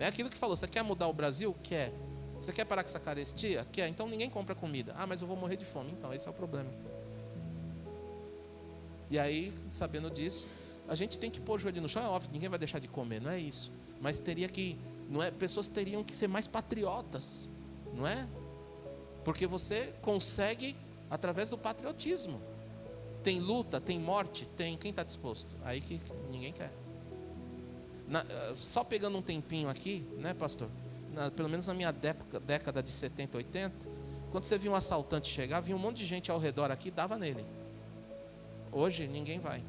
É aquilo que falou, você quer mudar o Brasil? Quer. Você quer parar com essa carestia? Quer. Então ninguém compra comida. Ah, mas eu vou morrer de fome. Então esse é o problema. E aí, sabendo disso, a gente tem que pôr o joelho no chão. É óbvio, ninguém vai deixar de comer, não é isso. Mas teria que, não é? Pessoas teriam que ser mais patriotas, não é? Porque você consegue através do patriotismo. Tem luta, tem morte, tem quem está disposto. Aí que ninguém quer. Só pegando um tempinho aqui, né, pastor? Pelo menos na minha década de 70, 80, quando você via um assaltante chegar, vinha um monte de gente ao redor aqui, dava nele. Hoje ninguém vai.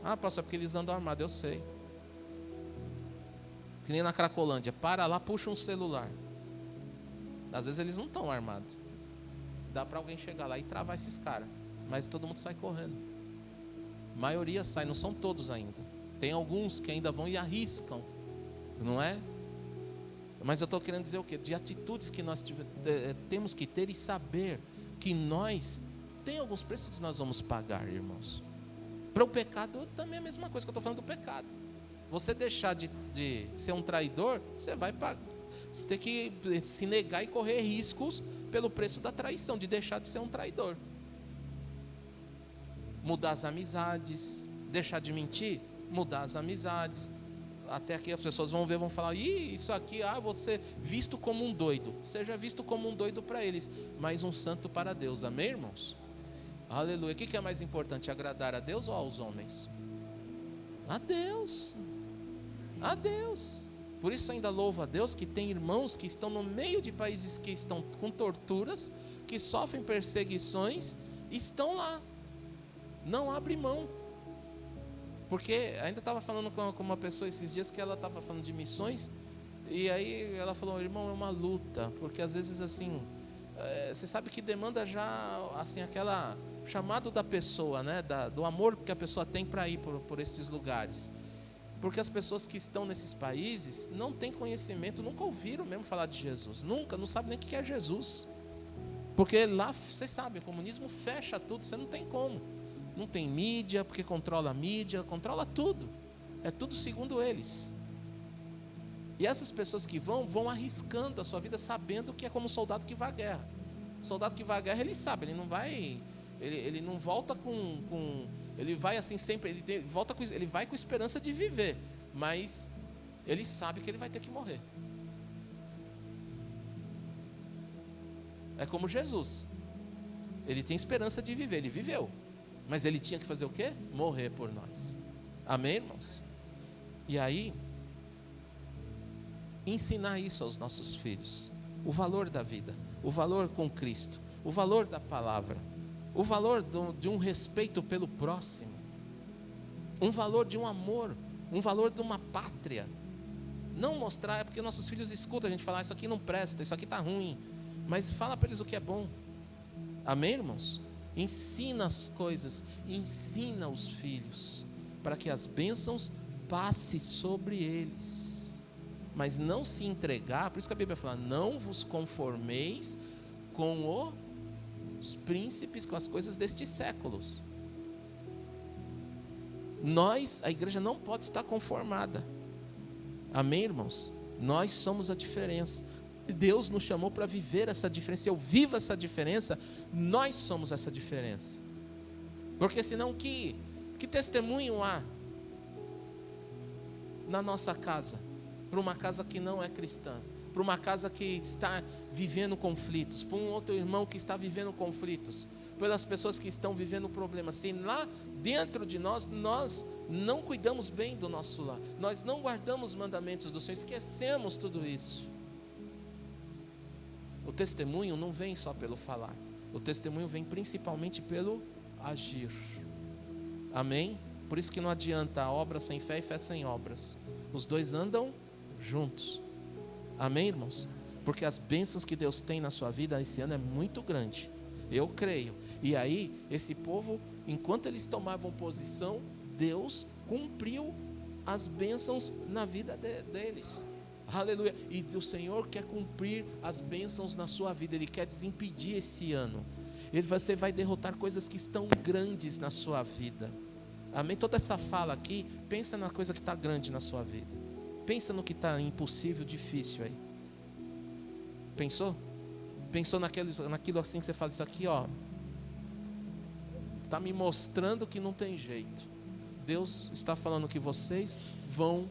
Ah, pastor, porque eles andam armados, eu sei. Que nem na Cracolândia, para lá, puxa um celular. Às vezes eles não estão armados. Dá para alguém chegar lá e travar esses caras. Mas todo mundo sai correndo. A maioria sai, não são todos ainda. Tem alguns que ainda vão e arriscam, não é? Mas eu estou querendo dizer o quê? De atitudes que nós temos que ter e saber que nós, tem alguns preços que nós vamos pagar, irmãos. Para o pecado também é a mesma coisa que eu estou falando do pecado. Você deixar de ser um traidor, você vai pagar. Você tem que se negar e correr riscos pelo preço da traição, de deixar de ser um traidor. Mudar as amizades, deixar de mentir, mudar as amizades. Até aqui as pessoas vão ver, vão falar, isso aqui, vou ser visto como um doido. Seja visto como um doido para eles, mas um santo para Deus, amém, irmãos? Aleluia. O que é mais importante, agradar a Deus ou aos homens? A Deus. A Deus. Por isso ainda louvo a Deus que tem irmãos que estão no meio de países que estão com torturas, que sofrem perseguições, estão lá. Não abre mão. Porque ainda estava falando com uma pessoa esses dias que ela estava falando de missões, e aí ela falou, irmão, é uma luta, porque às vezes assim, você sabe que demanda já assim, aquela chamado da pessoa, né, do amor que a pessoa tem para ir por esses lugares. Porque as pessoas que estão nesses países não têm conhecimento, nunca ouviram mesmo falar de Jesus, nunca, não sabem nem o que é Jesus. Porque lá, vocês sabem, o comunismo fecha tudo, você não tem como. Não tem mídia, porque controla a mídia, controla tudo. É tudo segundo eles. E essas pessoas que vão arriscando a sua vida, sabendo que é como um soldado que vai à guerra. O soldado que vai à guerra, ele sabe, ele não vai, ele não volta com ele vai assim sempre, ele vai com esperança de viver, mas ele sabe que ele vai ter que morrer. É como Jesus. Ele tem esperança de viver, ele viveu. Mas ele tinha que fazer o quê? Morrer por nós. Amém, irmãos? E aí, ensinar isso aos nossos filhos. O valor da vida, o valor com Cristo, o valor da palavra, o valor de um respeito pelo próximo, um valor de um amor, um valor de uma pátria. Não mostrar, é porque nossos filhos escutam a gente falar, isso aqui não presta, isso aqui está ruim. Mas fala para eles o que é bom. Amém, irmãos? Ensina as coisas, ensina os filhos, para que as bênçãos passem sobre eles. Mas não se entregar, por isso que a Bíblia fala, não vos conformeis com os príncipes, com as coisas deste século. Nós, a igreja não pode estar conformada. Amém, irmãos? Nós somos a diferença. Deus nos chamou para viver essa diferença. Se eu vivo essa diferença, nós somos essa diferença. Porque senão que testemunho há na nossa casa, para uma casa que não é cristã, para uma casa que está vivendo conflitos, para um outro irmão que está vivendo conflitos, pelas pessoas que estão vivendo problemas, se lá dentro de nós não cuidamos bem do nosso lar, nós não guardamos os mandamentos do Senhor, esquecemos tudo isso. O testemunho não vem só pelo falar, o testemunho vem principalmente pelo agir. Amém? Por isso que não adianta a obra sem fé e fé sem obras. Os dois andam juntos. Amém, irmãos? Porque as bênçãos que Deus tem na sua vida esse ano é muito grande. Eu creio. E aí, esse povo, enquanto eles tomavam posição, Deus cumpriu as bênçãos na vida deles. Aleluia. E o Senhor quer cumprir as bênçãos na sua vida. Ele quer desimpedir esse ano. Você vai derrotar coisas que estão grandes na sua vida. Amém? Toda essa fala aqui, pensa na coisa que está grande na sua vida. Pensa no que está impossível, difícil aí. Pensou? Pensou naquilo assim que você fala, isso aqui, ó, está me mostrando que não tem jeito. Deus está falando que vocês vão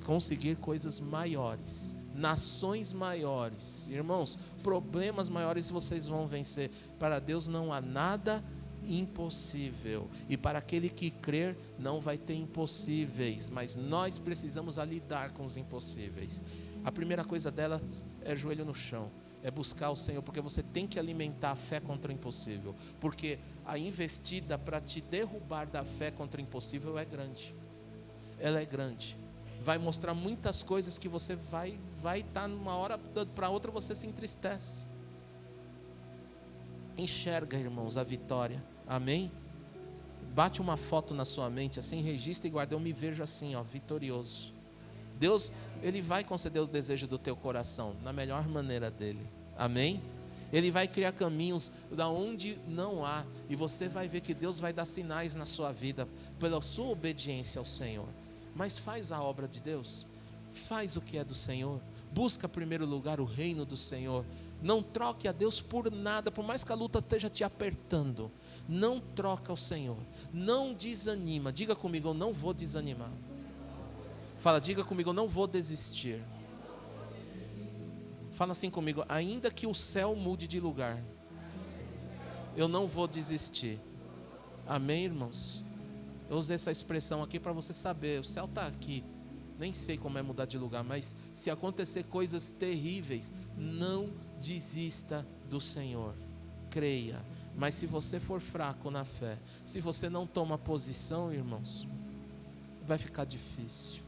conseguir coisas maiores, nações maiores, irmãos, problemas maiores vocês vão vencer. Para Deus não há nada impossível, e para aquele que crer não vai ter impossíveis, mas nós precisamos lidar com os impossíveis. A primeira coisa delas é joelho no chão, é buscar o Senhor, porque você tem que alimentar a fé contra o impossível, porque a investida para te derrubar da fé contra o impossível é grande, ela é grande, vai mostrar muitas coisas que você vai estar numa hora para outra você se entristece. Enxerga, irmãos, a vitória. Amém? Bate uma foto na sua mente assim, registra e guarda. Eu me vejo assim, ó, vitorioso. Deus, Ele vai conceder os desejos do teu coração na melhor maneira dele. Amém? Ele vai criar caminhos da onde não há, e você vai ver que Deus vai dar sinais na sua vida pela sua obediência ao Senhor. Mas faz a obra de Deus, faz o que é do Senhor, busca em primeiro lugar o reino do Senhor. Não troque a Deus por nada, por mais que a luta esteja te apertando. Não troca o Senhor, não desanima. Diga comigo, eu não vou desanimar. Fala, diga comigo, eu não vou desistir. Fala assim comigo, ainda que o céu mude de lugar, eu não vou desistir. Amém, irmãos? Eu usei essa expressão aqui para você saber, o céu está aqui. Nem sei como é mudar de lugar, mas se acontecer coisas terríveis, não desista do Senhor. Creia. Mas se você for fraco na fé, se você não toma posição, irmãos, vai ficar difícil.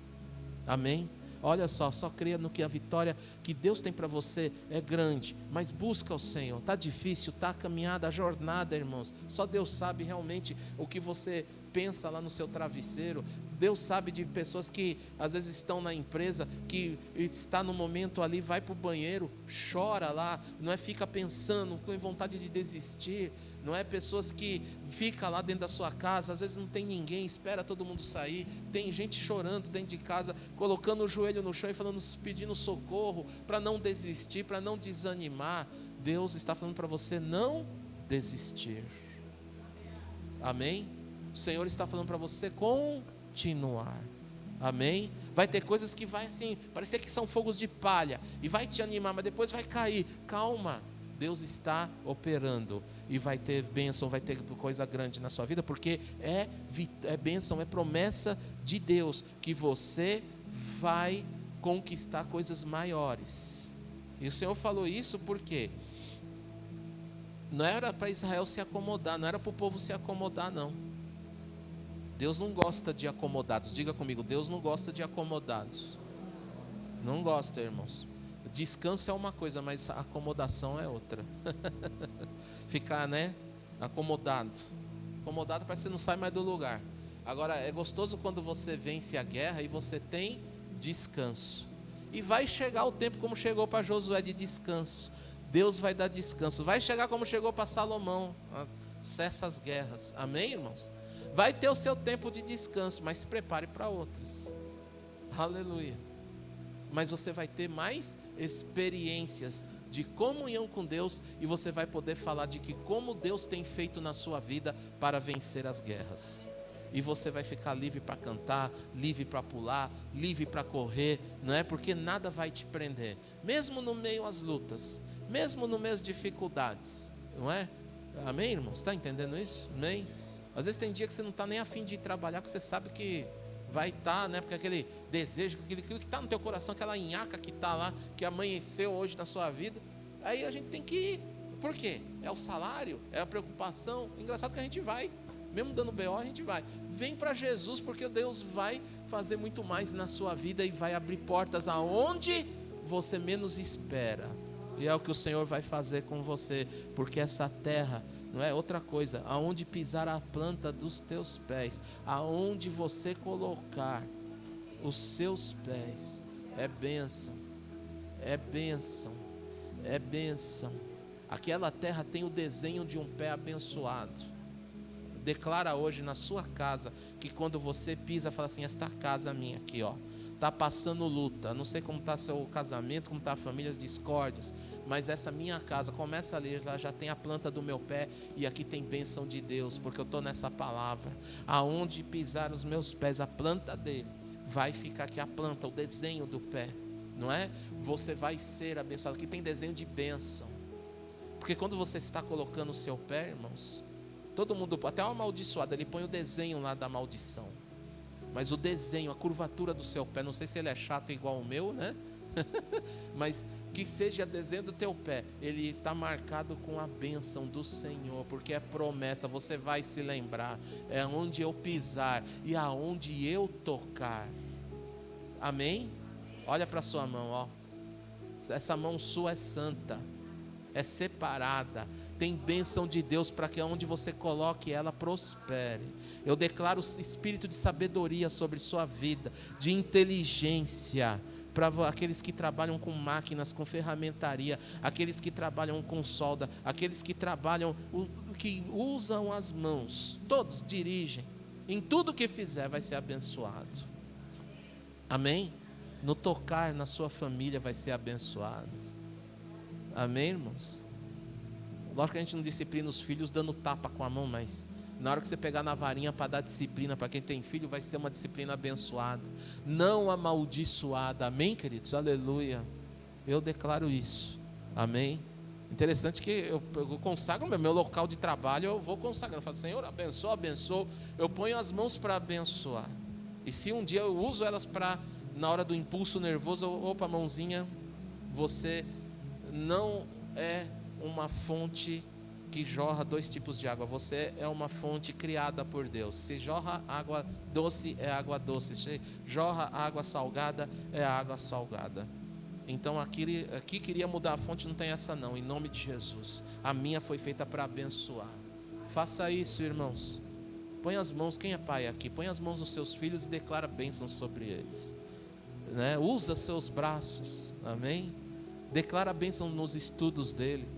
Amém? Olha só creia no que a vitória que Deus tem para você é grande, mas busca o Senhor. Está difícil, está a caminhada, a jornada, irmãos. Só Deus sabe realmente o que você pensa lá no seu travesseiro. Deus sabe de pessoas que às vezes estão na empresa, que está no momento ali, vai para o banheiro, chora lá, não é fica pensando, com vontade de desistir, não é pessoas que fica lá dentro da sua casa, às vezes não tem ninguém, espera todo mundo sair, tem gente chorando dentro de casa, colocando o joelho no chão e falando, pedindo socorro, para não desistir, para não desanimar. Deus está falando para você não desistir. Amém? O Senhor está falando para você continuar. Amém? Vai ter coisas que vai assim, parecer que são fogos de palha, e vai te animar, mas depois vai cair. Calma, Deus está operando, e vai ter bênção, vai ter coisa grande na sua vida, porque é bênção, é promessa de Deus, que você vai conquistar coisas maiores. E o Senhor falou isso porque não era para Israel se acomodar, não era para o povo se acomodar, não. Deus não gosta de acomodados. Diga comigo, Deus não gosta de acomodados. Não gosta, irmãos. Descanso é uma coisa, mas acomodação é outra. Ficar, acomodado. Acomodado parece que você não sai mais do lugar. Agora, é gostoso quando você vence a guerra e você tem descanso. E vai chegar o tempo como chegou para Josué de descanso. Deus vai dar descanso. Vai chegar como chegou para Salomão. Cessa as guerras. Amém, irmãos? Vai ter o seu tempo de descanso, mas se prepare para outros. Aleluia. Mas você vai ter mais experiências de comunhão com Deus, e você vai poder falar de que como Deus tem feito na sua vida para vencer as guerras. E você vai ficar livre para cantar, livre para pular, livre para correr, não é? Porque nada vai te prender, mesmo no meio às lutas, mesmo no meio às dificuldades, não é? Amém, irmãos? Está entendendo isso? Amém? Às vezes tem dia que você não está nem a fim de ir trabalhar, porque você sabe que vai estar, né? Porque aquele desejo, aquilo que está no teu coração, aquela nhaca que está lá, que amanheceu hoje na sua vida, aí a gente tem que ir. Por quê? É o salário, é a preocupação. Engraçado que a gente vai, mesmo dando BO, a gente vai. Vem para Jesus, porque Deus vai fazer muito mais na sua vida e vai abrir portas aonde você menos espera. E é o que o Senhor vai fazer com você, porque essa terra não é outra coisa, aonde pisar a planta dos teus pés, aonde você colocar os seus pés, é bênção, é bênção, é bênção. Aquela terra tem o desenho de um pé abençoado. Declara hoje na sua casa, que quando você pisa, fala assim, esta casa minha aqui, ó, está passando luta, não sei como está seu casamento, como está a família, as discórdias, mas essa minha casa, começa a ler, já tem a planta do meu pé, e aqui tem bênção de Deus, porque eu estou nessa palavra, aonde pisar os meus pés, a planta dele, vai ficar aqui a planta, o desenho do pé, não é? Você vai ser abençoado, aqui tem desenho de bênção, porque quando você está colocando o seu pé, irmãos, todo mundo, até o amaldiçoado, ele põe o desenho lá da maldição, mas o desenho, a curvatura do seu pé, não sei se ele é chato igual o meu, né? Mas que seja desenho do teu pé, ele está marcado com a bênção do Senhor, porque é promessa, você vai se lembrar, é onde eu pisar e aonde eu tocar. Amém? Olha para a sua mão, ó. Essa mão sua é santa, é separada, tem bênção de Deus para que onde você coloque ela prospere. Eu declaro o espírito de sabedoria sobre sua vida, de inteligência, para aqueles que trabalham com máquinas, com ferramentaria, aqueles que trabalham com solda, aqueles que trabalham, que usam as mãos, todos dirigem, em tudo que fizer vai ser abençoado. Amém? No tocar na sua família vai ser abençoado. Amém, irmãos? Lógico que a gente não disciplina os filhos dando tapa com a mão, mas na hora que você pegar na varinha para dar disciplina para quem tem filho, vai ser uma disciplina abençoada, não amaldiçoada. Amém, queridos? Aleluia. Eu declaro isso. Amém. Interessante que eu consagro meu local de trabalho, eu vou consagrar. Eu falo, Senhor, abençoa, abençoa. Eu ponho as mãos para abençoar. E se um dia eu uso elas para, na hora do impulso nervoso, opa, mãozinha, você não é uma fonte que jorra dois tipos de água, você é uma fonte criada por Deus. Se jorra água doce, é água doce. Se jorra água salgada, é água salgada. Então aqui queria mudar a fonte, não tem essa não, em nome de Jesus. A minha foi feita para abençoar. Faça isso, irmãos. Põe as mãos, quem é pai aqui? Põe as mãos nos seus filhos e declara bênção sobre eles, né? Usa seus braços, amém? Declara a bênção nos estudos dele.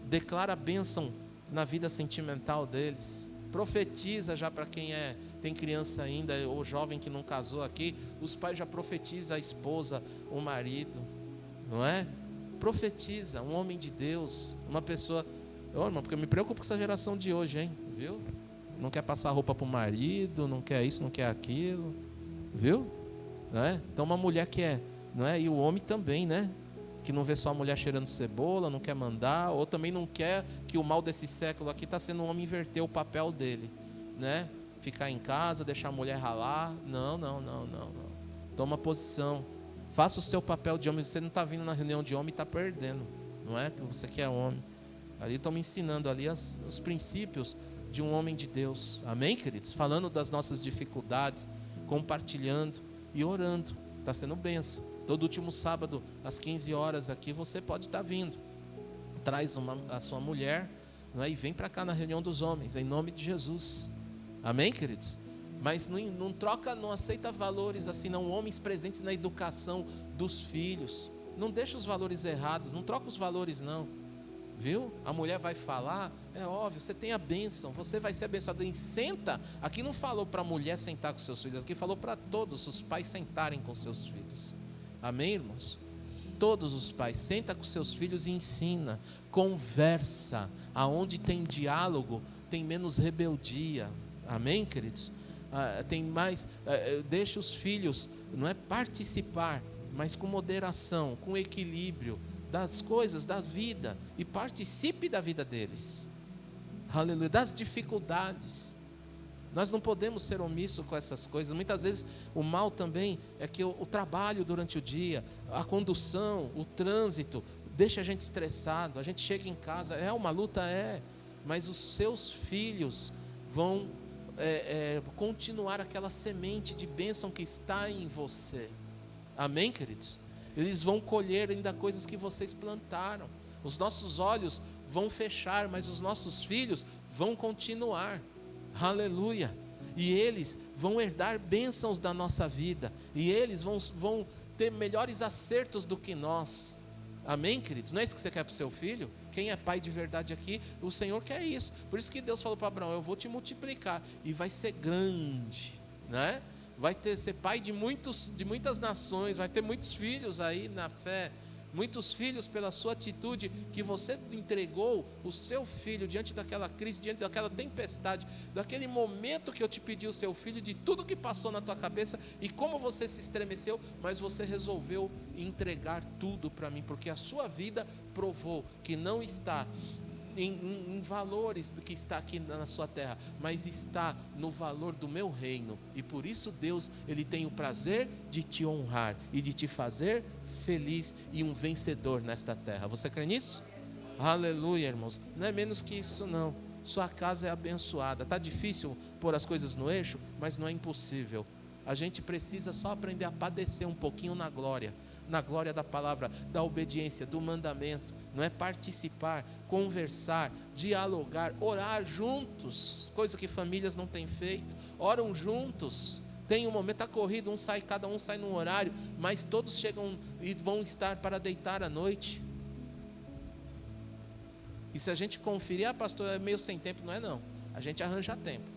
Declara a bênção na vida sentimental deles. Profetiza já para quem tem criança ainda, ou jovem que não casou aqui. Os pais já profetizam a esposa, o marido, não é? Profetiza, um homem de Deus, uma pessoa. Irmão, porque eu me preocupo com essa geração de hoje, hein? Viu? Não quer passar roupa para o marido, não quer isso, não quer aquilo, viu? Não é? Então uma mulher que não é? E o homem também, né? Que não vê só a mulher cheirando cebola, não quer mandar, ou também não quer que o mal desse século aqui está sendo um homem inverter o papel dele, né? Ficar em casa, deixar a mulher ralar, não. Toma posição, faça o seu papel de homem. Você não está vindo na reunião de homem e está perdendo, não é? Que você que é homem. Ali estão me ensinando ali os princípios de um homem de Deus, amém, queridos? Falando das nossas dificuldades, compartilhando e orando, está sendo bênção. Todo último sábado, às 15 horas aqui, você pode estar vindo. Traz a sua mulher, não é? E vem para cá na reunião dos homens, em nome de Jesus. Amém, queridos? Mas não troca, não aceita valores assim, não. Homens presentes na educação dos filhos. Não deixa os valores errados, não troca os valores não. Viu? A mulher vai falar, é óbvio, você tem a bênção, você vai ser abençoado. E senta, aqui não falou para a mulher sentar com seus filhos, aqui falou para todos os pais sentarem com seus filhos. Amém, irmãos? Todos os pais, senta com seus filhos e ensina, conversa. Aonde tem diálogo, tem menos rebeldia. Amém, queridos? Tem mais, deixa os filhos, não é participar, mas com moderação, com equilíbrio das coisas, da vida, e participe da vida deles, aleluia, das dificuldades. Nós não podemos ser omissos com essas coisas. Muitas vezes o mal também é que o trabalho durante o dia, a condução, o trânsito, deixa a gente estressado, a gente chega em casa, é uma luta, mas os seus filhos vão continuar aquela semente de bênção que está em você, amém, queridos? Eles vão colher ainda coisas que vocês plantaram. Os nossos olhos vão fechar, mas os nossos filhos vão continuar. Aleluia. E eles vão herdar bênçãos da nossa vida. E eles vão ter melhores acertos do que nós. Amém, queridos? Não é isso que você quer para o seu filho? Quem é pai de verdade aqui, o Senhor quer isso. Por isso que Deus falou para Abraão, eu vou te multiplicar. E vai ser grande, né? Vai ser pai de muitas nações, vai ter muitos filhos aí na fé, muitos filhos pela sua atitude, que você entregou o seu filho diante daquela crise, diante daquela tempestade, daquele momento que eu te pedi o seu filho, de tudo que passou na tua cabeça, e como você se estremeceu, mas você resolveu entregar tudo para mim, porque a sua vida provou que não está em valores do que está aqui na sua terra, mas está no valor do meu reino, e por isso Deus, Ele tem o prazer de te honrar, e de te fazer feliz, e um vencedor nesta terra. Você crê nisso? Aleluia, irmãos. Não é menos que isso não. Sua casa é abençoada. Está difícil pôr as coisas no eixo, mas não é impossível. A gente precisa só aprender a padecer um pouquinho na glória da palavra, da obediência, do mandamento. Não é participar, conversar, dialogar, orar juntos, coisa que famílias não têm feito. Oram juntos, tem um momento, está corrido, cada um sai num horário, mas todos chegam e vão estar para deitar à noite. E se a gente conferir, pastor, é meio sem tempo, não é não, a gente arranja tempo.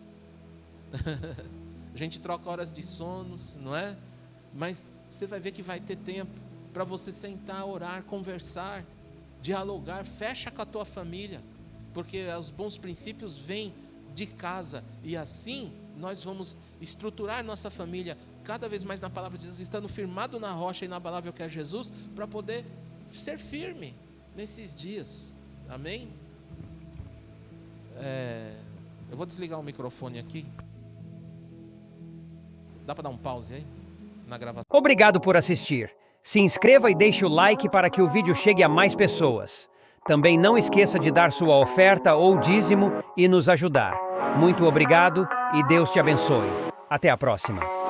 A gente troca horas de sonos, não é? Mas você vai ver que vai ter tempo para você sentar, orar, conversar, dialogar. Fecha com a tua família, porque os bons princípios vêm de casa, e assim nós vamos estruturar nossa família cada vez mais na palavra de Deus, estando firmado na rocha e na palavra que é Jesus, para poder ser firme nesses dias. Amém? Eu vou desligar o microfone aqui. Dá para dar um pause aí na gravação? Obrigado por assistir. Se inscreva e deixe o like para que o vídeo chegue a mais pessoas. Também não esqueça de dar sua oferta ou dízimo e nos ajudar. Muito obrigado e Deus te abençoe. Até a próxima.